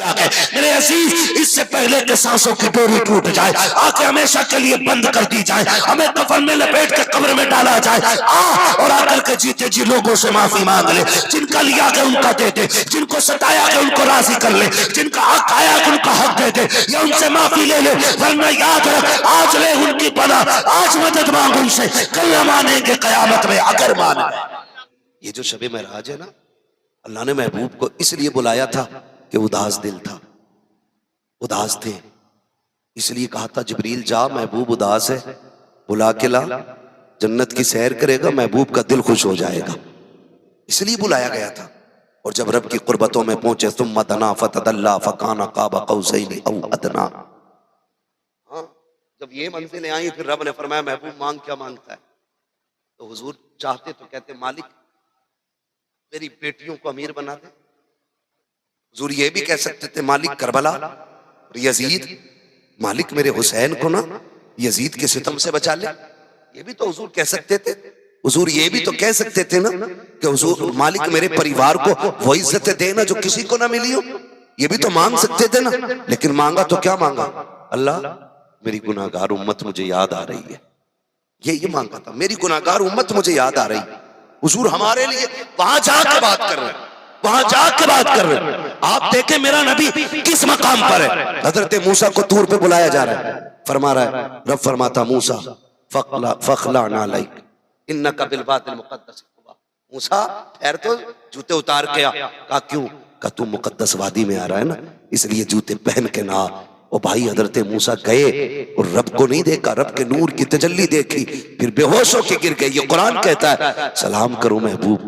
मेरे अजीज, इससे पहले कि सांसों की डोरी टूट जाए, आके हमेशा के लिए बंद कर दी जाए, हमें कफन में लपेट के कब्र में डाला जाए, और आकर के जीते जी लोगों से माफी मांग ले, जिनका लिया के उनका दे दे, जिनको सताया के उनको राजी कर ले, जिनका हक आया के उनका हक दे दे, या उनसे माफी ले ले। वरना याद रख, आज ले उनकी पना, आज मदद मांग उनसे, कल मानेंगे कयामत में अगर माने। ये जो शबे महराज है ना, अल्लाह ने महबूब को इसलिए बुलाया था कि उदास दिल था, उदास थे, इसलिए कहा था जिब्रील जा, महबूब उदास है, बुला के ला, जन्नत की सैर करेगा, महबूब का दिल खुश हो जाएगा, इसलिए बुलाया गया था। और जब रब की कुर्बतों में पहुंचे, सुम्मा दना फतदल्ला फकाना काबा कौसैनी औ अदना, हाँ, जब ये मंजिलें आई फिर रब ने फरमाया महबूब मांग क्या मांगता है? तो हुजूर चाहते तो कहते मालिक मेरी बेटियों को अमीर बना दे। हुजूर ये भी कह सकते थे मालिक करबला और यजीद, मालिक मेरे हुसैन को ना यजीद के सितम से बचा ले, ये भी तो हुजूर कह सकते थे। हुजूर ये भी तो कह सकते थे ना कि हुजूर मालिक मेरे परिवार को वो इज्जत दे ना जो किसी को ना मिली हो, ये भी तो मांग सकते थे ना। लेकिन मांगा तो क्या मांगा? अल्लाह मेरी गुनाहगार उम्मत मुझे याद आ रही है, ये मांगा था, मेरी गुनाहगार उम्मत मुझे याद आ रही है। हुजूर हमारे लिए वहां जाके बात कर रहे हैं, वहां जाके बात कर रहे हैं। आप देखें मेरा नबी किस मकाम पर है। हजरत मूसा को तूर पे बुलाया जा रहा है, फरमा रहा है, रब फरमाता मूसा फखला नालाइक इन्नका बिल वादिल मुक़द्दस, मूसा ठहर तो जूते उतार के आ। कहा क्यों? कहा तू मुकद्दस वादी में आ रहा है ना, इसलिए जूते पहन के ना। ओ भाई हजरत मूसा गए और रब को नहीं देखा, रब के नूर की तजल्ली देखी, फिर बेहोश होके गिर गए। ये कुरान कहता है सलाम करो महबूब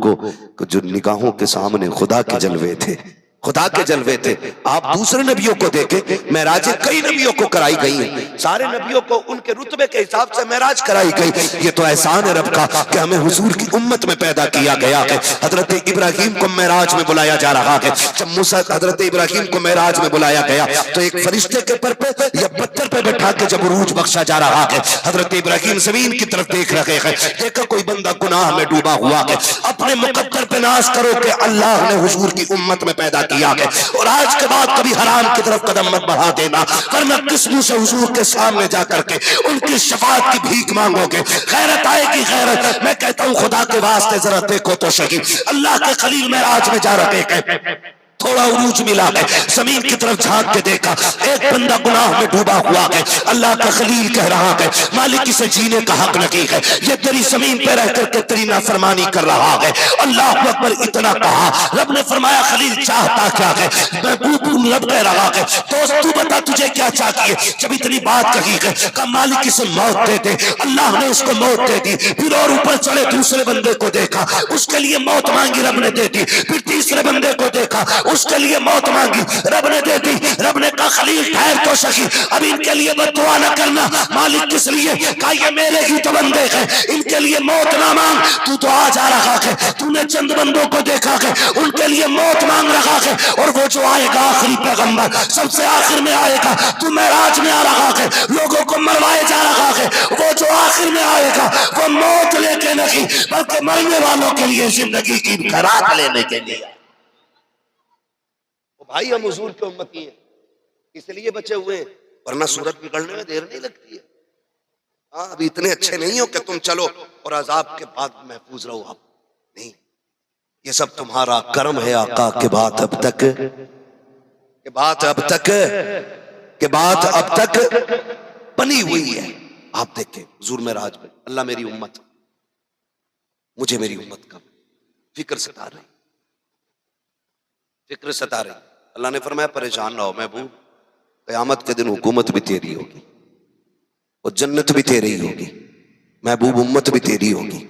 को जो निगाहों के सामने खुदा के जलवे थे, खुदा के जलवे थे। आप दूसरे नबियों को देखें, महराजें कई नबियों को कराई गई हैं, सारे नबियों को उनके रुतबे के हिसाब से महराज कराई गई। ये तो एहसान है रब का कि हमें हुजूर की उम्मत में पैदा किया गया है। हजरत इब्राहिम को महराज में बुलाया जा रहा है। जब मूसा हजरत इब्राहिम को महराज में बुलाया गया तो एक फरिश्ते के पर पे या पत्थर पे बैठा के जब उरूज बख्शा जा रहा है, हजरत इब्राहिम जमीन की तरफ देख रहे हैं, देखा कोई बंदा गुनाह में डूबा हुआ है, अपने मुकद्दर पे नाज करो कि अल्लाह ने हुजूर की उम्मत में पैदा किया है, और आज के बाद कभी हराम की तरफ कदम मत बढ़ा देना, वरना किस मुंह से हुजूर के सामने जाकर के उनकी शफाअत की भीख मांगोगे। गैरत आएगी गैरत। मैं कहता हूं खुदा के वास्ते जरा देखो तो सही, अल्लाह के खलील महराज में जा रहे हैं, थोड़ा उरूज मिला है, जमीन की तरफ झांक के देखा, एक बंदा गुनाह में डूबा हुआ है। अल्लाह का खलील कह रहा है मालिक इसे जीने का हक नहीं है, ये तेरी जमीन पे रह करके तेरी नाफरमानी कर रहा है। अल्लाह अकबर इतना कहा, रब ने फरमाया खलील चाहता क्या है? रब कह रहा है दोस्त तू बता तुझे क्या चाहती है? जब इतनी बात कही है कहा मालिक इसे मौत दे दे। अल्लाह ने उसको मौत दे दी। फिर और ऊपर चढ़े दूसरे बंदे को देखा, उसके लिए मौत मांगी, रब ने दे दी। फिर तीसरे बंदे को देखा, उसके लिए मौत मांगी, रब ने दे दी। रब ने कहा खलील ठहर तो सही, अब इनके लिए बद्दुआ न करना। मालिक किस लिए? कहा ये मेरे ही तो बंदे हैं, इनके लिए मौत ना मांग। तू तो आ जा रहा है, तूने चंद बंदों को देखा है, उनके लिए मौत मांग रहा है, और वो जो आएगा आखिरी पैगंबर सबसे आखिर में आएगा। तू महराज में आ रहा है, लोगों को मरवाए जा रहा है, वो जो आखिर में आएगा वो मौत लेके नहीं बल्कि मरने वालों के लिए जिंदगी की खराक लेने के लिए। भाई हम हुजूर के उम्मती हैं, इसलिए बचे हुए हैं, वरना सूरत बिगड़ने में देर नहीं लगती है। हाँ अभी इतने अच्छे नहीं हो कि तुम चलो और अजाब के बाद महफूज रहो। आप नहीं, ये सब तुम्हारा कर्म है आका के बात अब तक, के बात अब तक, के बात अब तक बनी हुई है। आप देखें हुजूर महराज में, अल्लाह मेरी उम्मत, मुझे मेरी उम्मत का फिक्र सता रही, फिक्र सता रही। अल्लाह ने फरमाया परेशान ना हो महबूब, क़यामत के दिन हुकूमत भी तेरी होगी और जन्नत भी तेरी होगी महबूब, उम्मत भी तेरी होगी।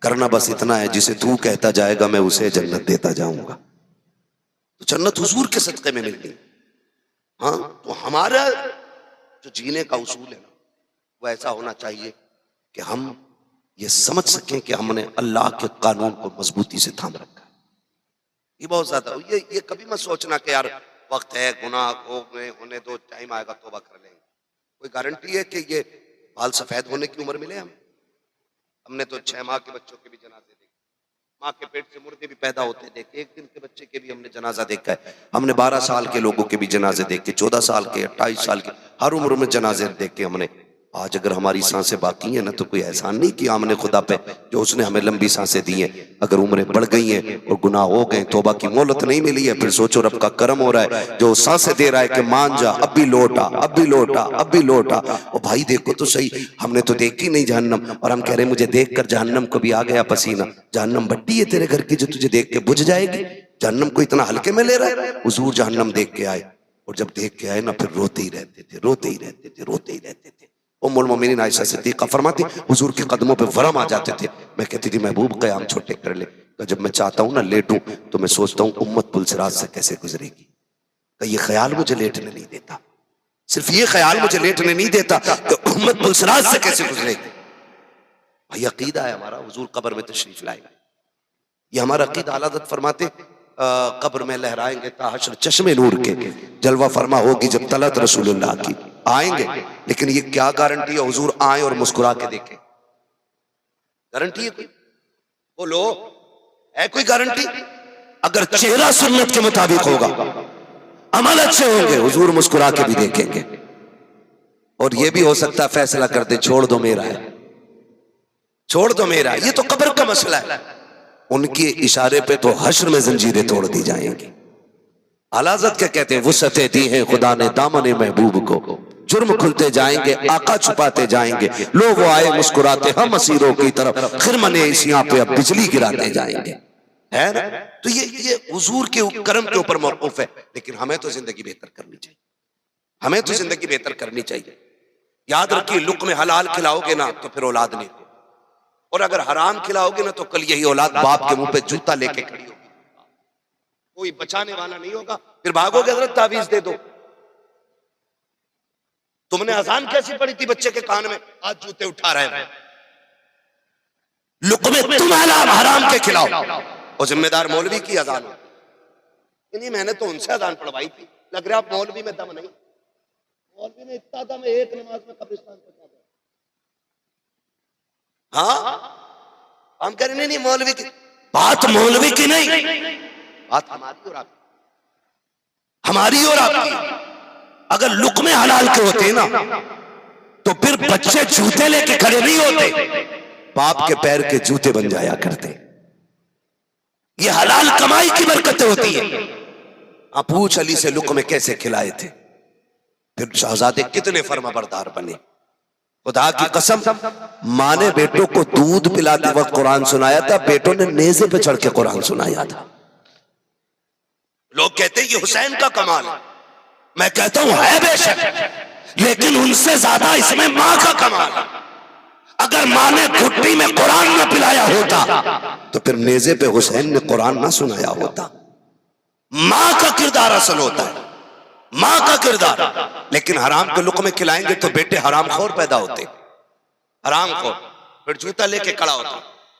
करना बस इतना है जिसे तू कहता जाएगा मैं उसे जन्नत देता जाऊंगा। तो जन्नत हुजूर के सदक़े में मिलती। हाँ तो हमारा जो जीने का उसूल है ना वो ऐसा होना चाहिए कि हम ये समझ सकें कि हमने अल्लाह के कानून को मजबूती से थाम रखा है। ये बहुत ज्यादा, ये कभी मत सोचना कि यार वक्त है, गुनाह होने दो, टाइम आएगा तौबा कर लेंगे। कोई गारंटी है कि ये बाल सफेद होने की उम्र मिले हमें? हमने तो 6 माह के बच्चों के भी जनाजे देखे, माँ के पेट से मुर्दे भी पैदा होते देखे, 1 दिन के बच्चे के भी हमने जनाजा देखा है, हमने 12 साल के लोगों के भी जनाजे देखे, 14 साल के, 28 साल के, हर उम्र में जनाजे देखे हमने। आज अगर हमारी सांसें बाकी हैं ना तो कोई एहसान नहीं किया हमने खुदा पे, जो उसने हमें लंबी सांसें दी हैं। अगर उम्रें बढ़ गई हैं और गुनाह हो गए, तौबा की मोहलत नहीं मिली है, फिर सोचो रब का करम हो रहा है जो सांसें दे रहा है कि मान जा, अब भी लौटा, अब भी लौटा, अब भी लौटा। और भाई देखो तो सही, हमने तो देखी नहीं जहन्नम, और हम कह रहे हैं मुझे देख कर जहन्नम को भी आ गया पसीना। जहन्नम भट्टी है तेरे घर की जो तुझे देख के बुझ जाएगी, जहन्नम को इतना हल्के में ले रहा है। हुजूर जहन्नम देख के आए, और जब देख के आए ना फिर रोते ही रहते थे, रोते ही रहते थे, रोते ही रहते थे। उम्मुल मोमिनीन आयशा सिद्दीक़ा फरमाती हुजूर के कदमों पे वरम आ जाते थे। मैं कहती थी महबूब क़याम छोटे कर ले। जब मैं चाहता हूँ ना लेटूं तो मैं सोचता हूँ उम्मत पुलसिरात से कैसे गुजरेगी। ये ख्याल मुझे लेटने नहीं देता, सिर्फ ये ख्याल मुझे लेटने नहीं देता कि उम्मत पुलसिरात से कैसे गुजरेगी। भाई अकीदा है हमारा, हुजूर कब्र में तशरीफ लाएगा, ये हमारा अकीदा। आला हज़रत फरमाते कब्र में लहराएंगे ताहशर चश्मे नूर के, जलवा फरमा होगी जब तलत रसूलुल्लाह की। आएंगे, लेकिन ये क्या गारंटी है हुजूर आए और मुस्कुरा के देखें? गारंटी है कोई? बोलो, है कोई गारंटी? अगर चेहरा सुन्नत के मुताबिक होगा, अमल अच्छे होंगे, हुजूर मुस्कुरा के भी देखेंगे। और ये भी हो सकता है फैसला कर दे छोड़ दो मेरा है, छोड़ दो मेरा। ये तो कब्र का मसला है, उनके इशारे पे तो हश्र में जंजीरें तोड़ दी जाएंगी। आला हज़रत क्या कहते हैं, वुसअतें दी हैं खुदा ने दामन महबूब को, जुर्म खुलते जाएंगे आका छुपाते जाएंगे, लोग आए मुस्कुराते हम असीरों की तरफ, खिरमने इसियां पे अब बिजली गिराते जाएंगे, है ना। तो ये हुजूर के करम के ऊपर मौकूफ है। लेकिन हमें तो जिंदगी बेहतर करनी चाहिए, हमें तो जिंदगी बेहतर करनी चाहिए। याद रखिए, लुक़्मे हलाल खिलाओगे ना तो फिर औलाद नहीं, और अगर हराम खिलाओगे ना तो कल यही औलाद बाप के मुंह पे जूता लेके खड़ी होगी, कोई बचाने वाला नहीं होगा। फिर भागोगे हज़रत तावीज दे दो। तुमने अजान कैसी पड़ी थी बच्चे के कान में, आज जूते उठा रहे हैं। लुक़्मे तुम हराम के खिलाओ, और जिम्मेदार मौलवी की अजान हो। नहीं, मैंने तो उनसे अजान पढ़वाई थी, लग रहा है मौलवी में दम नहीं। मौलवी में इतना दम है, एक नमाज में कब्रिस्तान पहुंचा दो। हाँ, हम कह रहे नहीं मौलवी की बात, मौलवी की नहीं, बात हमारी और आपकी, हमारी और आपकी। अगर लुक़्मे हलाल के होते ना तो फिर बच्चे जूते लेके खड़े नहीं होते, बाप के पैर के जूते बन जाया करते। ये हलाल कमाई की बरकतें होती है। आप पूछ अली से लुक़्मे कैसे खिलाए थे, फिर शहजादे कितने फर्माबरदार बने। खुदा की कसम, माँ ने बेटों को दूध पिलाते वक्त कुरान सुनाया था, बेटों ने नेज़े पे चढ़ के कुरान सुनाया था। लोग कहते हैं ये हुसैन का कमाल है, मैं कहता हूं है बेशक, लेकिन उनसे ज्यादा इसमें माँ का कमाल है। अगर माँ ने घुट्टी में कुरान न पिलाया होता तो फिर नेज़े पे हुसैन ने कुरान ना सुनाया होता। माँ का किरदार असल होता है, माँ का किरदार। लेकिन हराम के लुक़्मे खिलाएंगे तो बेटे हराम खोर पैदा होते, हराम खोर। फिर जूता लेके खड़ा होता,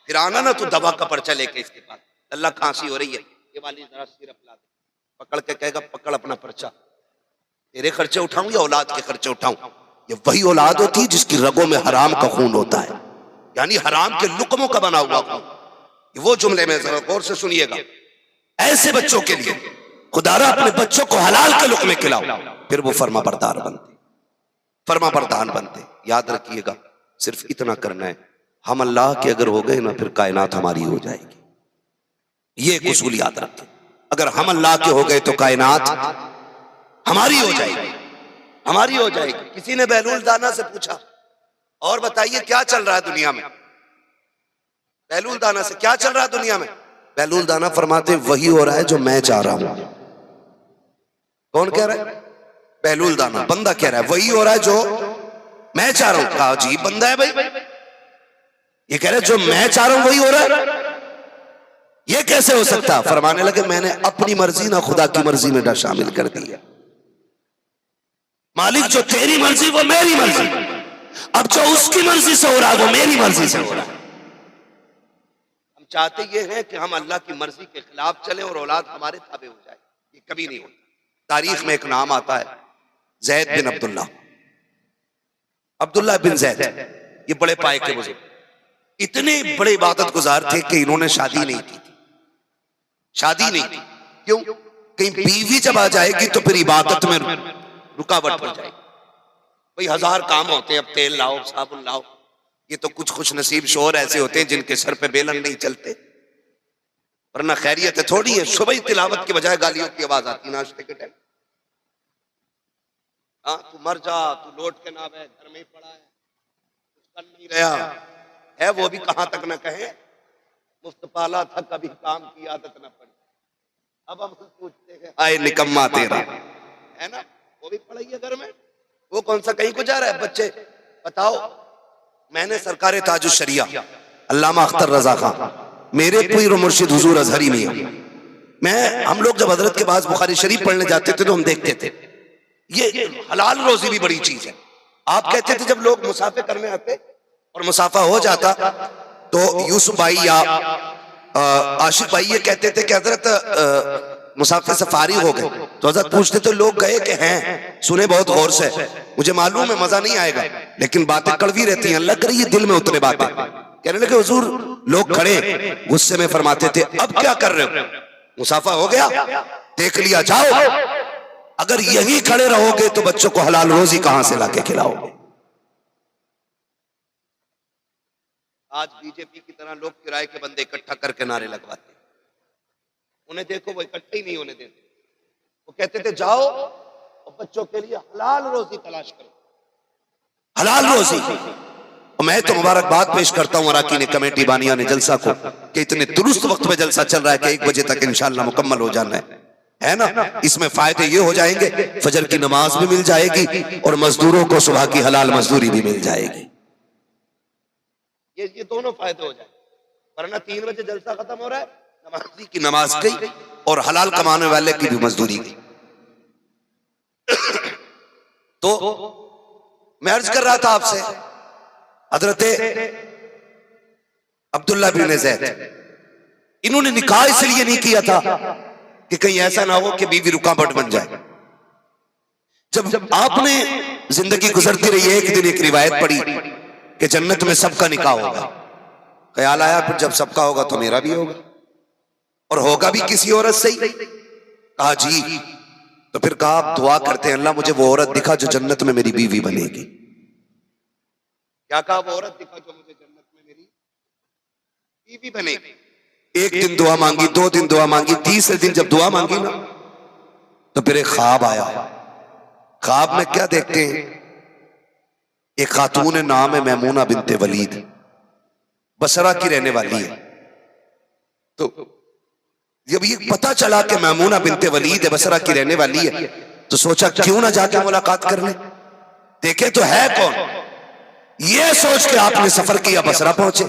फिर आना ना तो दवा का पर्चा लेके इसके पास, अल्लाह खांसी हो रही है, ये वाली जरा सिरप ला दे, पकड़ के कहेगा पकड़ अपना पर्चा, तेरे खर्चे उठाऊं या औलाद के खर्चे उठाऊं। ये वही औलाद होती है जिसकी रगों में हराम का खून होता है, यानी हराम के लुक़्मों का बना हुआ खून। वो जुमले में जरा गौर से सुनिएगा, ऐसे बच्चों के लिए खुदारा अपने बच्चों को हलाल के लुक़्मे खिलाओ, फिर वो फर्माबरदार बनते, फर्माबरदार बनते। याद रखिएगा, सिर्फ इतना करना है, हम अल्लाह के अगर हो गए ना फिर कायनात हमारी हो जाएगी। ये एक उसूल याद रखें, अगर हम अल्लाह के हो गए तो कायनात हमारी हो जाएगी, हमारी हो जाएगी। किसी ने बहलूल दाना से पूछा, और बताइए क्या चल रहा है दुनिया में? बहलूल दाना से क्या चल रहा है दुनिया में? बहलूल दाना फरमाते वही हो रहा है जो मैं चाह रहा हूं। कौन कह रहा है? बहलूल दाना बंदा कह रहा है वही हो रहा है जो मैं चाह रहा हूं। कहा अजीब बंदा है भाई, ये कह रहा है जो मैं चाह रहा हूं वही हो रहा है, ये कैसे हो सकता? फरमाने लगे मैंने अपनी मर्जी ना खुदा की मर्जी में शामिल कर दी है। मालिक जो तेरी मर्जी वो मेरी मर्जी, अब जो उसकी मर्जी से हो रहा है वो मेरी मर्जी से हो रहा है। हम चाहते ये हैं कि हम अल्लाह की मर्जी के खिलाफ चलें और औलाद हमारे ताबे हो जाए, ये कभी नहीं होता। तारीख में एक नाम आता है ज़ैद बिन अब्दुल्ला, अब्दुल्ला बिन ज़ैद, ये बड़े पाए के बुजुर्ग, इतने बड़े इबादत गुजार थे कि इन्होंने शादी नहीं की। शादी नहीं। क्यों? कहीं बीवी जब आ जाएगी तो फिर इबादत में रुकावट हो जाएगी। भाई 1000 काम होते हैं, अब तेल लाओ, साबुन लाओ। ये तो कुछ खुश नसीब शोहर ऐसे होते हैं जिनके सर पे बेलन नहीं चलते, वरना खैरियत है थोड़ी है। सुबह ही तिलावत के बजाय गालियों की आवाज आती नाश्ते के टाइम। हाँ, तू मर जा, तू लौट के ना आवे, घर में ही पड़ा है, कुछ कर नहीं रहा है। वो भी कहां तक ना कहे, मुफ्त पाला था कभी काम की आदत ना पड़ी। अब हम पूछते हैं आए निकम्मा तेरा, है ना? वो भी पढ़ाई है घर में, वो कौन सा कहीं को जा रहा है? बच्चे बताओ। मैंने सरकार ताजुश शरिया अल्लामा अख्तर रजा खान, मेरे पीर मुर्शिद हुजूर अजहरी मियां, हम लोग जब हजरत के पास बुखारी शरीफ पढ़ने जाते थे तो हम देखते थे ये हलाल रोजी भी बड़ी चीज है। आप कहते थे जब लोग मुसाफे करने आते और मुसाफा हो जाता तो यूसुफ भाई या आशिक भाई ये कहते थे कि हजरत मुसाफिर से फारिग हो गए, तो हजरत पूछते तो लोग गए कि हैं, सुने बहुत गौर से, मुझे मालूम है मजा नहीं आएगा लेकिन बातें कड़वी रहती हैं, अल्लाह करे ये दिल में उतरे बातें। कहने लगे हुजूर, लोग खड़े गुस्से में फरमाते थे अब क्या कर रहे हो, मुसाफा हो गया, देख लिया, जाओ। अगर यही खड़े रहोगे तो बच्चों को हलाल रोजी कहां से लाके खिलाओगे? आज बीजेपी की तरह लोग किराए के बंदे इकट्ठा करके नारे लगवाते, उन्हें देखो वो इकट्ठे ही नहीं होने देते। वो कहते थे जाओ और बच्चों के लिए हलाल रोजी तलाश करो, हलाल रोजी। और मैं तो मुबारकबाद पेश करता हूं अराकीन कमेटी बानिया ने जलसा को कि इतने दुरुस्त वक्त में जलसा चल रहा है कि 1 बजे तक इंशाअल्लाह मुकम्मल हो जाना है ना? इसमें फायदे ये हो जाएंगे, फजर की नमाज भी मिल जाएगी और मजदूरों को सुबह की हलाल मजदूरी भी मिल जाएगी। ये दोनों फायदे हो जाए, वरना 3 बजे जलसा खत्म हो रहा है, नमाजी की नमाज गई और hलाल कमाने वाले की भी मजदूरी गई। तो मैं अर्ज कर रहा था आपसे, हजरत अब्दुल्ला बिन ज़ैद, इन्होंने निकाह इसलिए नहीं किया था कि कहीं ऐसा ना हो कि बीवी रुकावट बन जाए। जब आपने जिंदगी गुजरती रही, एक दिन एक रिवायत पढ़ी कि जन्नत में सबका निकाह होगा, ख्याल आया फिर जब सबका होगा तो मेरा भी होगा, और होगा भी किसी औरत से ही। कहा जी, तो फिर कहा आप दुआ करते हैं अल्लाह मुझे वो औरत दिखा जो जन्नत में मेरी बीवी बनेगी। क्या कहा? वो औरत दिखा जो मुझे जन्नत में मेरी बीवी बनेगी। एक दिन दुआ मांगी, 2 दिन दुआ मांगी, तीसरे दिन जब दुआ मांगी ना तो फिर एक ख्वाब आया। ख्वाब में क्या देखते हैं? एक खातून है, नाम है मैमूना बिनते वलीद, बसरा की रहने वाली है। तो जब ये पता चला कि मैमूना बिनते वलीद है, बसरा की रहने वाली है, तो सोचा क्यों ना जाके मुलाकात कर ले, देखे तो है कौन। ये सोच के आपने सफर किया, बसरा पहुंचे।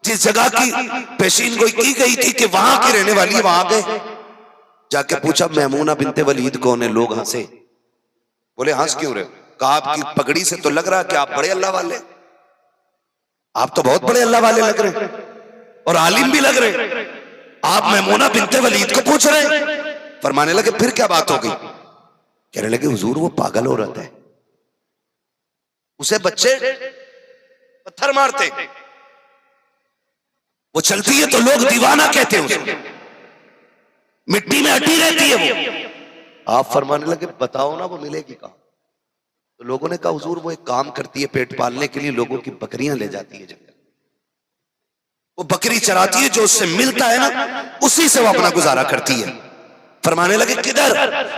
जिस जगह की पेशीन गोई की गई थी कि वहां की रहने वाली, वहां गए, जाके पूछा मैमूना बिनते वलीद कौन है? लोग हंसे, बोले हंस क्यों रहे हो? कहा आपकी पगड़ी से तो लग रहा कि आप बड़े अल्लाह वाले, आप तो बहुत बड़े अल्लाह वाले लग रहे और आलिम भी लग रहे, आप मैमूना बिनते वलीद को पूछ रहे। फरमाने लगे फिर क्या बात हो गई? कहने लगे हुजूर वो पागल औरत है, उसे बच्चे पत्थर मारते, वो चलती है तो लोग दीवाना कहते हैं उसे, मिट्टी में अटी रहती है वो। आप फरमाने लगे बताओ ना वो मिलेगी कहां? तो लोगों ने कहा हुजूर वो एक काम करती है, पेट पालने के लिए लोगों की बकरियां ले जाती है जंगल, वो बकरी चराती है, जो उससे मिलता है ना उसी से वो अपना गुजारा करती है। फरमाने लगे किधर?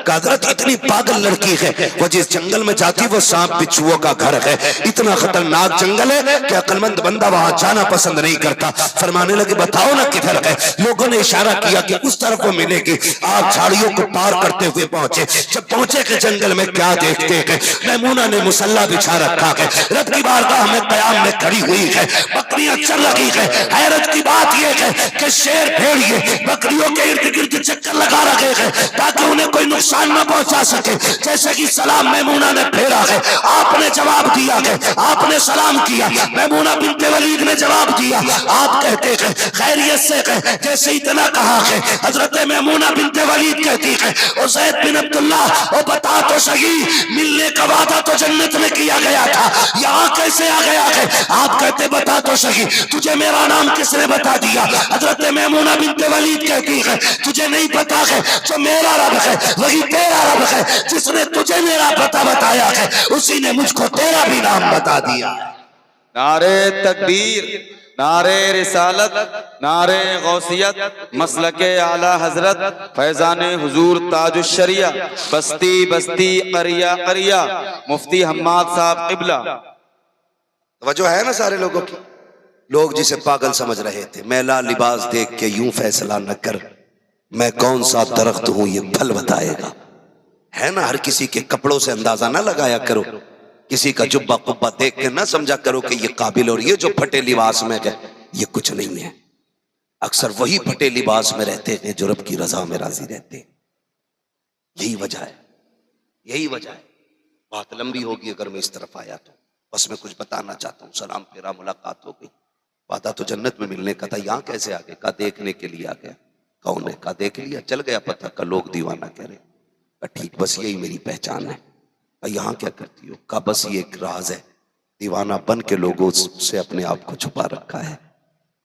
हजरत इतनी पागल लड़की है, वो जिस जंगल में जाती वो सांप बिच्छुओं का घर है, इतना खतरनाक जंगल है कि अक्लमंद बंदा वहां जाना पसंद नहीं करता। फरमाने लगे बताओ ना किधर है? लोगों ने इशारा किया कि उस तरफ वो मिलेगी। आप झाड़ियों को पार करते हुए पहुंचे। जब पहुंचे के जंगल में क्या देखते हैं? मैमूना ने मुसल्ला बिछा रखा है, रब की बारगाह में कयाम में खड़ी हुई है, बकरियां चल रही है। हैरत की बात यह है कि शेर भेड़िए बकरियों के इर्द गिर्द चक्कर लगा रखे ताकि उन्हें कोई नुकसान न पहुंचा सके। जैसे कि सलाम मैमूना ने फेरा है, आपने जवाब दिया है, आपने सलाम किया, मैमूना बिनते वलीद ने जवाब दिया। आप कहते हैं खैरियत से है, जैसे इतना कहा है हजरत मैमूना बिनते वलीद कहती है ओ ज़ैद बिन अब्दुल्लाह, ओ बता तो सही, मिलने का वादा तो जन्नत में किया गया था, यहाँ कैसे आ गया है? आप कहते बता तो सही, तुझे मेरा नाम किसने बता दिया? हजरत मैमूना बिन्ते वलीद कहती है तुझे नहीं पता है, जो मेरा रब है वही तेरा रब है, जिसने तुझे मेरा पता बताया है उसी ने मुझको तेरा भी नाम बता दिया। नारे तकबीर, नारे रिसालत, नारे गौसियत, मसलके आला हजरत, फैजान हुजूर ताजुश शरिया, बस्ती बस्ती करिया करिया, मुफ्ती हम्माद साहब किबला। वजह है ना सारे लोगों की। लोग जिसे पागल समझ रहे थे, मैला लिबास देख के यूं फैसला न कर, मैं कौन सा दरख्त हूं ये फल बताएगा। है ना, हर किसी के कपड़ों से अंदाजा ना लगाया करो, किसी का जुब्बा कुब्बा देख के ना समझा करो कि ये काबिल, और ये जो फटे लिबास में गए ये कुछ नहीं है। अक्सर वही फटे लिबास में रहते हैं जो रब की रजा में राजी रहते हैं। यही वजह है, यही वजह है। बात लंबी होगी अगर मैं इस तरफ आया तो, बस मैं कुछ बताना चाहता हूँ। सलाम फेरा, मुलाकात हो गई, वादा तो जन्नत में मिलने का था, यहाँ कैसे आ गए? का देखने के लिए आ गया। कौन है? का देख लिया, चल गया पता का लोग दीवाना कह रहे। ठीक, बस यही मेरी पहचान है। यहाँ क्या करती हो? का बस ये एक राज है, दीवाना बन के लोगों से अपने आप को छुपा रखा है।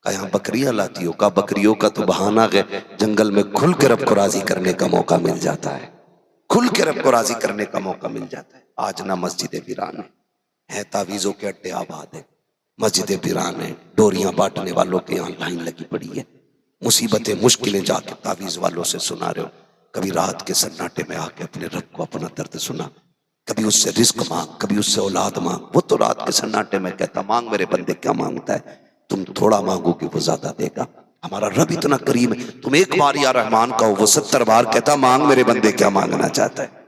का यहाँ बकरियां लाती हो? का बकरियों का तो बहाना है, जंगल में खुल के रब को राजी करने का मौका मिल जाता है, खुल के रब को राजी करने का मौका मिल जाता है। आज ना मस्जिद वीरान है, तावीजों के अड्डे आबाद है, मस्जिद वीरान है, डोरियां बांटने वालों के यहाँ लाइन लगी पड़ी है, मुसीबतें मुश्किलें जाके तावीज वालों से सुना रहे हो। कभी रात के सन्नाटे में आके अपने रब को अपना दर्द सुना, कभी उससे रिस्क मांग, कभी उससे औलाद मांग। वो तो रात के सन्नाटे में कहता मांग मेरे बंदे, क्या मांगता है? तुम थोड़ा मांगोगे वो ज्यादा देगा। हमारा रब इतना करीम है, तुम एक बार या रहमान कहो, वो 70 बार कहता मांग मेरे बंदे क्या मांगना चाहता है।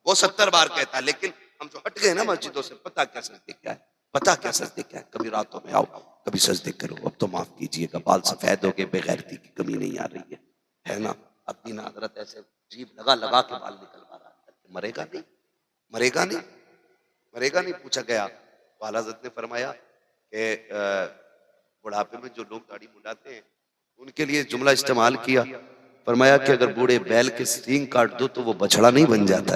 वो 70 बार कहता है, लेकिन हम जो हट गए ना मस्जिदों से, पता क्या सजदे क्या है, पता क्या सजदे क्या है। कभी रातों में आओ, कभी सजदे करो, अब तो माफ कीजिएगा बाल सफेद हो गए, बेगैरती की कमी नहीं आ रही है ना। अपनी ना हजरत ऐसे जीभ लगा लगा के बाल निकलवा रहा है, मरेगा नहीं, मरेगा नहीं, मरेगा नहीं। पूछा गया, वाला हज़रत ने फरमाया कि बुढ़ापे में जो लोग दाढ़ी मुंडाते हैं उनके लिए जुमला इस्तेमाल किया, फरमाया कि अगर बूढ़े बैल के सींग काट दो तो वो बछड़ा नहीं बन जाता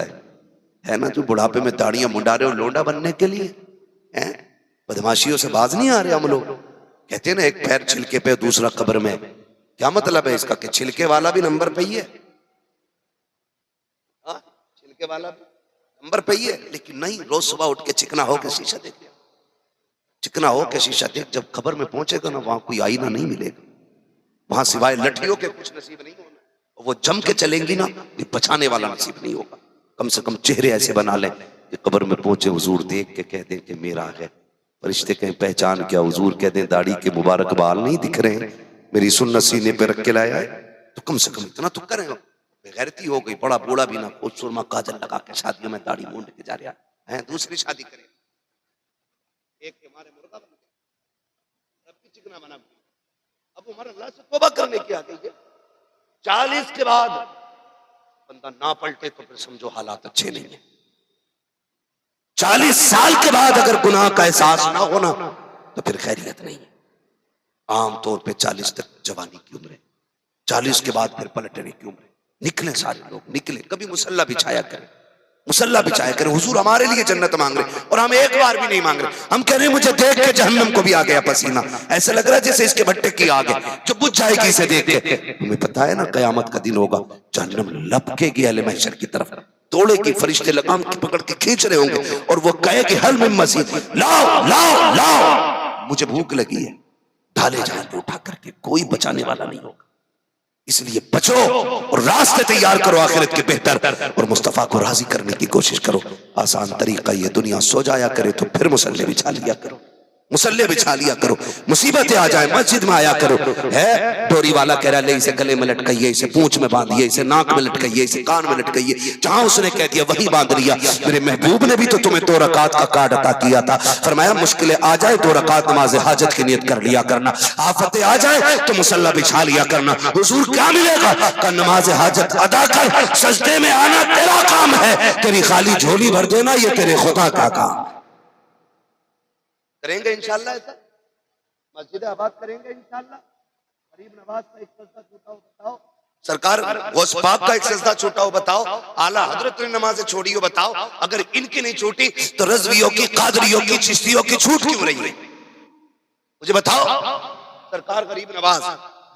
है ना। जो बुढ़ापे में दाढ़ियां मुंडा रहे हो लोंडा बनने के लिए, हैं? बदमाशियों से बाज नहीं आ रहे हम लोग। कहते हैं ना एक पैर छिलके पे दूसरा कब्र में, क्या मतलब है इसका? कि छिलके वाला भी नंबर पे ही है, छिलके वाला भी नंबर पे ही है, लेकिन नहीं, रोज सुबह उठ के चिकना हो के शीशा देख, चिकना हो के शीशा देख। जब खबर में पहुंचेगा ना, वहां कोई आईना नहीं मिलेगा, वहां सिवाय लठियों के कुछ नसीब नहीं होना। और वो जम के चलेंगी ना, ये बचाने वाला नसीब नहीं होगा। कम से कम चेहरे ऐसे बना लें कि कब्र में पहुंचे हुजूर देख के कह दें कि मेरा है। फरिश्ते कहें पहचान क्या? हुजूर कह दें दाढ़ी के मुबारक बाल नहीं दिख रहे हैं, मेरी सुन्नत सीने पे रख के लाया है। तो कम से कम इतना तो करें। बेगैरती हो गई, बड़ा बूढ़ा भी ना, कुछ सुरमा काजल लगा के शादियों में दाढ़ी मूंड के जा रहा है, दूसरी शादी करे, एक के मारे मुर्दा बन गया, रब की चिकना बना। अब उमर अल्लाह से तौबा करने की आ गई है। 40 के बाद बंदा ना पलटे तो फिर समझो हालात अच्छे नहीं है। 40 साल के बाद अगर गुनाह का एहसास ना होना तो फिर खैरियत नहीं है। आमतौर पे 40 तक जवानी की उम्र है, 40 के बाद फिर पलटने की उम्र है। निकले सारे लोग, निकले, कभी मुसल्ला बिछाया करें, मुसल्ला बिछाया करें। हुजूर हमारे लिए जन्नत मांग रहे, और हम एक बार भी नहीं मांग रहे। हम कह रहे मुझे देख के जहन्नम को भी आ गया पसीना, ऐसा लग रहा है जैसे इसके भट्टे की आग है जो बुझ जाएगी इसे देख के। तुम्हें पता है ना कयामत का दिन होगा, जहन्नम लपकेगी अहले महशर की तरफ, तोड़ेगी, फरिश्ते लगाम की पकड़ के खींच रहे होंगे, और वो कहेगी हल मिन मज़ीद, लाओ लाओ लाओ, मुझे भूख लगी है, ढाले जाए उठा करके, कोई बचाने वाला नहीं होगा। इसलिए बचो और रास्ते तैयार करो आखिरत के बेहतर, और मुस्तफा को राजी करने की कोशिश करो। आसान तरीका ये, दुनिया सो जाया करे तो फिर मुसल्ले बिछा लिया करो, मुसल्ले बिछा लिया करो। मुसीबतें आ जाए मस्जिद में आया करो। है डोरी वाला कह रहा है इसे गले में लटकाइए, इसे पूंछ में बांधिए, इसे नाक में लटकाइए, इसे कान में लटकाइए, जहां उसने कह दिया वही बांध लिया। मेरे महबूब ने भी तो तुम्हें 2 रकात का कार्ड अता किया था, फरमाया मुश्किलें आ जाए 2 रकात नमाज हाजत की नियत कर लिया करना, आफतें आ जाए तो मुसल्ला बिछा लिया करना। हुजूर क्या मिलेगा? का नमाज हाजत अदा कर, सजदे में आना तेरा काम है, तेरी खाली झोली भर देना ये तेरे खुदा का काम। करेंगे इंशाल्लाह, ऐसा मस्जिद आबाद करेंगे इंशाल्लाह। गरीब नवाज का एक सजदा बताओ, सरकार गौस पाक का एक सजदा छूटा हो बताओ, आला हजरत ने नमाजें छोड़ी हो बताओ, अगर इनकी नहीं छूटी तो रज़वियों की, कादरियों की, चिश्तियों की छूट क्यों रही है? मुझे बताओ। सरकार गरीब नवाज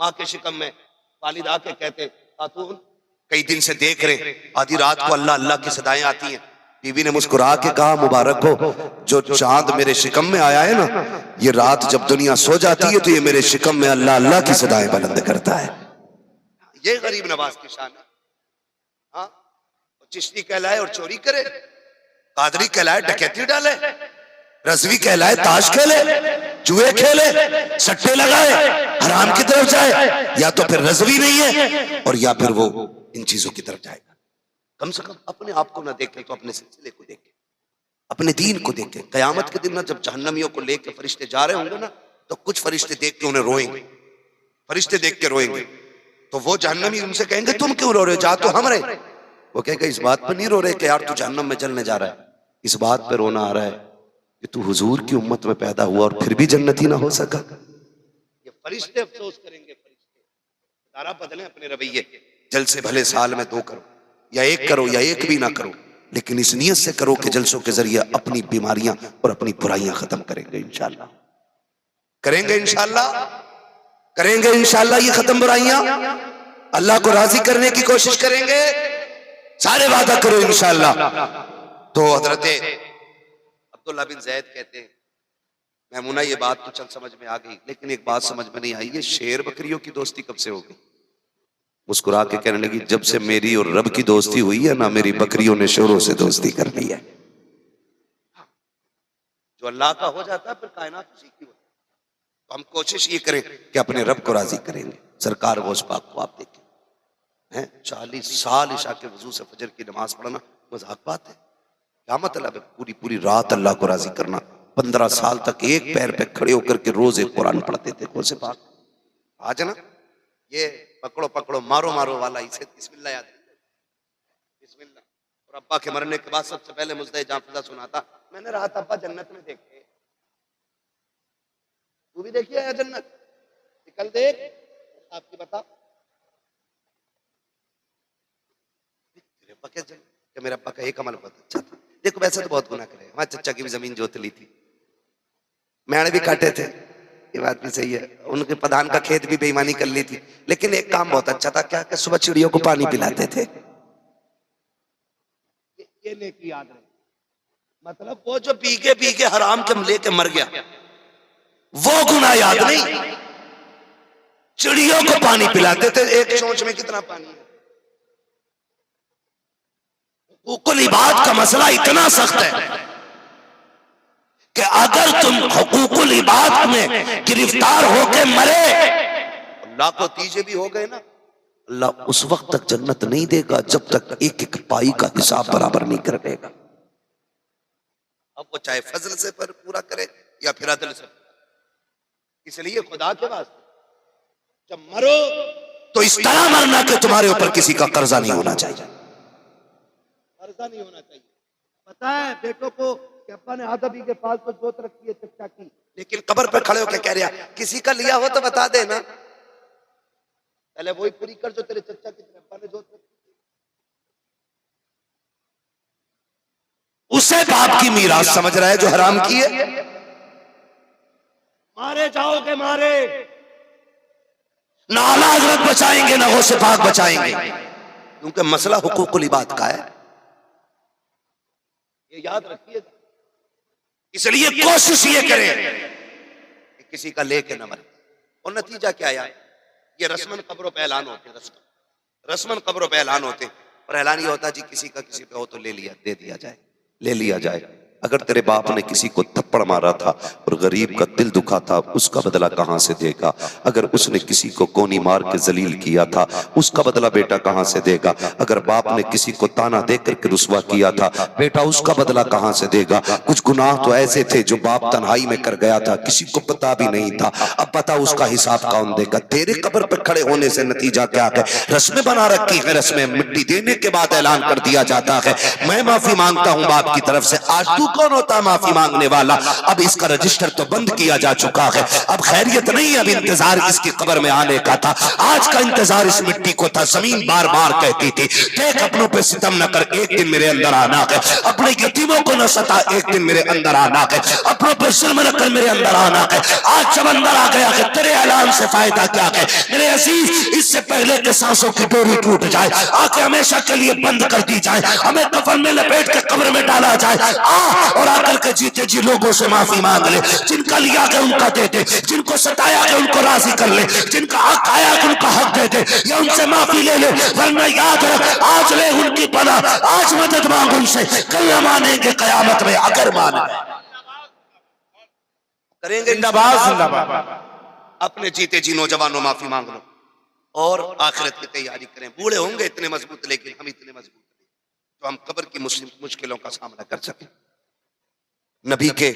माँ के शिकम में वालिद आके कहते, खातून कई दिन से देख रहे, आधी रात को अल्लाह अल्लाह की सदाएं आती हैं। बीवी ने मुस्कुरा के कहा, मुबारक हो, जो चांद मेरे शिकम में आया है ना, ये रात जब दुनिया सो जाती है तो ये मेरे शिकम में अल्लाह अल्लाह की सदाएं बुलंद करता है। ये गरीब नवाज की शान है। हाँ, चिश्ती कहलाए और चोरी करे, कादरी कहलाए डकैती डाले, रज़वी कहलाए ताश खेले, जुए खेले, सट्टे लगाए, हराम की तरफ जाए, या तो फिर रज़वी नहीं है और या फिर वो इन चीजों की तरफ जाएगा। कम से कम अपने आप को ना देखे तो अपने सिलसिले को देखे, अपने दीन को देखे। कयामत के दिन ना जब जहन्नमियों को लेकर फरिश्ते जा रहे होंगे ना, तो कुछ फरिश्ते देख के उन्हें रोएंगे, फरिश्ते देख के रोएंगे। तो वो जहन्नमी उनसे कहेंगे, तुम क्यों रो रहे हो, जा तो हम रहे। वो कहेगा, इस बात पर नहीं रो रहे कि यार तू जहन्नम में जलने जा रहा है, इस बात पर रोना आ रहा है कि तू हुजूर की उम्मत में पैदा हुआ और फिर भी जन्नती ना हो सका। ये फरिश्ते अफसोस करेंगे। फरिश्ते तारा बदलें अपने रवैये, जलसे भले साल में 2 करो या 1 करो या 1 भी ना करो, लेकिन इस नियत से करो कि जलसों के जरिए अपनी बीमारियां और अपनी बुराइयां खत्म करेंगे इंशाअल्लाह। करेंगे इंशाअल्लाह, करेंगे इंशाअल्लाह ये खत्म बुराइयां, अल्लाह को राजी करने की कोशिश करेंगे, सारे वादा करो इंशाअल्लाह। तो हजरत अब्दुल्ला बिन ज़ैद कहते हैं, मैमुना ये बात तो चल समझ में आ गई, लेकिन एक बात समझ में नहीं आई, ये शेर बकरियों की दोस्ती कब से हो गई? मुस्कुरा के कहने लगी, जब से मेरी और रब की दोस्ती हुई है ना, मेरी बकरियों ने शेरों से दोस्ती कर ली है। जो अल्लाह का हो जाता है फिर कायनात उसी की होती है। तो हम कोशिश ये करें कि अपने रब को राजी करेंगे। सरकार गौस पाक को आप देखें, हैं 40 साल इशा के वजू से फजर की नमाज पढ़ना मजाक बात है? क्या मतलब है? पूरी पूरी रात अल्लाह को राजी करना। 15 साल तक एक पैर पे खड़े होकर के रोज एक कुरान पढ़ते थे गौस पाक। आज ना ये पकड़ो पकड़ो मारो मारो वाला, इसे बिस्मिल्लाह याद है, बिस्मिल्लाह। और अब्बा के मरने के बाद सबसे पहले मुझे जाफिजा सुना था, मैंने रात अब्बा जन्नत में देखे, तू भी देखिए या जन्नत? निकल देख, आपकी बता कि मेरे अब्बा का एक अमल बहुत अच्छा था। देखो वैसे तो बहुत गुनाह करे, हमारे चचा की भी जमीन जोत ली थी, मैंने भी काटे थे, ये बात भी सही है, उनके प्रधान का खेत भी बेईमानी कर ली थी, लेकिन एक काम बहुत अच्छा था, क्या कि सुबह चिड़ियों को पानी पिलाते थे। ये नेकी याद रहे, मतलब वो जो पीके पीके हराम के लेके मर गया वो गुनाह याद नहीं, चिड़ियों को पानी पिलाते थे। एक चोंच में कितना पानी है? हुकूकुल इबाद का मसला इतना सख्त है कि अगर तुम हुकूकुल इबाद में गिरफ्तार होके मरे, अल्लाह को तीजे भी हो गए ना, अल्लाह उस वक्त तक जन्नत नहीं देगा जब तक एक एक पाई का हिसाब बराबर नहीं कर देगा। अब वो चाहे फजल से पर पूरा करे या फिर अदल से। इसलिए खुदा के वास्ते जब मरो तो इस तरह मरना कि तुम्हारे ऊपर किसी का कर्जा नहीं होना चाहिए, कर्जा नहीं होना चाहिए। पता है बेटों को कि अब्बा ने आधा बीघे पास पर जोत रखी है चचा की, लेकिन कब्र पे खड़े होकर कह रहा किसी का लिया हो तो बता देना, पहले वही पूरी कर जो तेरे चचा की अब्बा ने जोत रखी। उसे बाप की मीरास समझ रहा है जो हराम की है। मारे जाओगे मारे, ना आला हज़रत बचाएंगे ना गौसे पाक बचाएंगे, क्योंकि मसला हुकूकुल इबाद का है, ये याद रखिएगा। इसलिए कोशिश ये करें कि किसी का लेके न मरे। और नतीजा क्या आया? ये रस्मन कब्रों पे ऐलान होते हैं, रस्मन कब्रों पे ऐलान होते हैं, और ऐलान ये होता है जी किसी का किसी पे हो तो ले लिया, दे दिया जाए, ले लिया जाए। अगर तेरे बाप ने किसी को थप्पड़ मारा था और गरीब का दिल दुखा था, उसका बदला कहां से देगा? अगर उसने किसी को गोनी मार के जलील किया था, उसका बदला बेटा कहां से देगा? अगर बाप ने किसी को ताना देकर के रुसवा किया था, बेटा उसका बदला कहां से देगा? कुछ गुनाह तो ऐसे थे जो बाप तन्हाई में कर गया था, किसी को पता भी नहीं था, अब पता उसका हिसाब कौन देगा? तेरे कब्र पर खड़े होने से नतीजा क्या है? रस्में बना रखी है, रस्में मिट्टी देने के बाद ऐलान कर दिया जाता है मैं माफी मांगता हूं बाप की तरफ से, आज तू कौन होता है माफी मांगने वाला? अब इसका रजिस्टर तो बंद किया जा चुका है, अब खैरियत नहीं, अब इंतजार इसकी कब्र में आने का था। आज का इंतजार इस मिट्टी को था। जमीन बार बार कहती थी देख अपनों पे सितम न कर, एक दिन मेरे अंदर आना है। अपने यतीमों को न सता, एक दिन मेरे अंदर आना है। अपनों पे जुल्म न कर, मेरे अंदर आना है। आज जब अंदर आ गया है, तेरे ऐलान से फायदा क्या है मेरे अजीज? इससे पहले कि सांसों की डोरी टूट जाए, आके हमेशा के लिए बंद कर दी जाए, हमें कफन में लपेट के कब्र में डाला जाए, और आकर के जीते जी लोगों से माफी मांग ले। जिनका लिया के उनका दे दे, जिनको सताया के उनको राजी कर ले, जिनका हक आया के उनका हक दे दे, या उनसे माफी ले ले। वरना याद रख, आज ले उनकी पनाह, आज मदद मांग उनसे, कल मानेंगे कयामत में अगर माने करेंगे। जिंदाबाद जिंदाबाद। अपने जीते जी नौजवानों माफी मांग लो और आखिरत की तैयारी करें। बूढ़े होंगे इतने मजबूत, लेकिन हम इतने मजबूत नहीं तो हम कब्र की मुश्किलों का सामना कर सकें। नबी के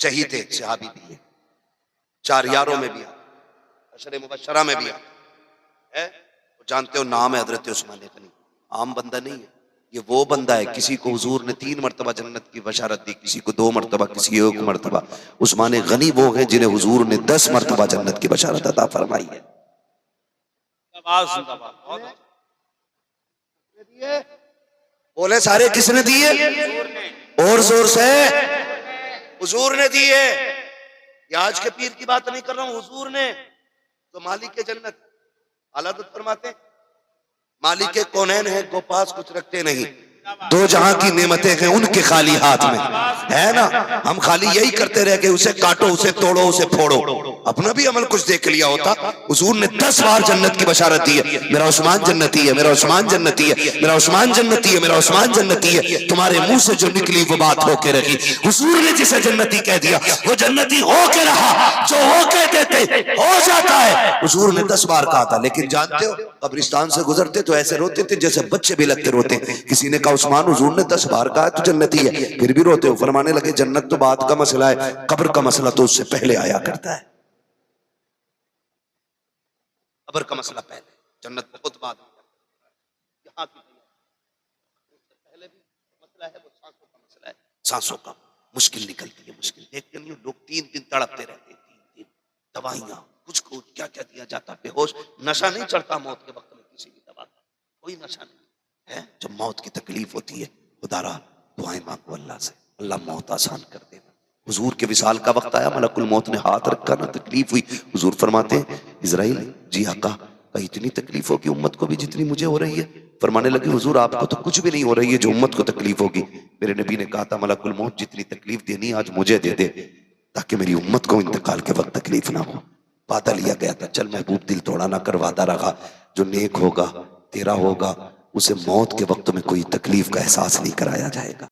चहीते सहाबी भी है, 4 यारों में भी है, अशरे मुबशरा में भी है। जानते हो नाम है हजरत उस्मान गनी, आम बंदा नहीं है। ये वो बंदा है, किसी को हुजूर ने 3 मरतबा जन्नत की बशारत दी, किसी को 2 मरतबा, किसी 1 मरतबा। उस्मान गनी वो है जिन्हें हुजूर ने 10 मरतबा जन्नत की बशारत अता फरमाई है। बोले सारे किसने दिए? और जोर से हुजूर ने दिए। ये आज के पीर की बात नहीं कर रहा हूं, हुजूर ने। तो मालिक जन्नत आलादत फरमाते, मालिक कौनैन है, गो पास कुछ रखते नहीं, 2 जहां की नेमतें हैं उनके खाली हाथ में है ना। हम खाली यही करते रह गए, उसे काटो, उसे तोड़ो, उसे फोड़ो, अपना भी अमल कुछ देख लिया होता। हुजूर ने 10 बार जन्नत की बशारत दी है, मेरा उस्मान जन्नती है, मेरा उस्मान जन्नती है, मेरा उस्मान जन्नती है, मेरा उस्मान जन्नती है। तुम्हारे मुंह से जो निकली वो बात होके रही। हुजूर ने जिसे जन्नती कह दिया वो जन्नती होके रहा, जो होके देते हो जाता है। हुजूर ने 10 बार कहा था, लेकिन जानते हो कब्रिस्तान से गुजरते तो ऐसे रोते थे जैसे बच्चे भी लगते रोते। किसी ने कहा उस्मान हुजूर ने 10 बार कहा तो जन्नती है, फिर भी रोते हो। फरमाने लगे जन्नत तो बात का मसला है, कब्र का मसला तो उससे पहले आया करता है। कब्र का मसला पहले, जन्नत बहुत बाद में। यहाँ की पहले भी मसला है, वो सांसों का मसला है। सांसों का मुश्किल निकलती है, मुश्किल देखते नहीं हो लोग 3 दिन तड़पते रहते हैं, 3 दिन दवाइयां कुछ को क्या क्या दिया जाता, बेहोश। नशा नहीं चढ़ता मौत के वक्त में किसी भी दवा का, कोई नशा नहीं है। जब मौत की तकलीफ होती है, खुदारा दुआएं मांगो अल्लाह से, अल्लाह मौत आसान कर देना। हुजूर के विसाल का वक्त आया, मलकुल मौत ने हाथ रखा ना, तकलीफ हुई। हुजूर फरमाते हैं इजराइल जी आका का इतनी तकलीफ होगी उम्मत को भी जितनी मुझे हो रही है। फरमाने लगे हुजूर आपको तो कुछ भी नहीं हो रही है जो उम्मत को तकलीफ होगी। मेरे नबी ने कहा था मलकुल मौत जितनी तकलीफ देनी आज मुझे दे दे, ताकि मेरी उम्मत को इंतकाल के वक्त तकलीफ ना हो। वादा लिया गया था, चल महबूब दिल तोड़ा ना कर, वादा रखा जो नेक होगा तेरा होगा उसे मौत के वक्त में कोई तकलीफ का एहसास नहीं कराया जाएगा।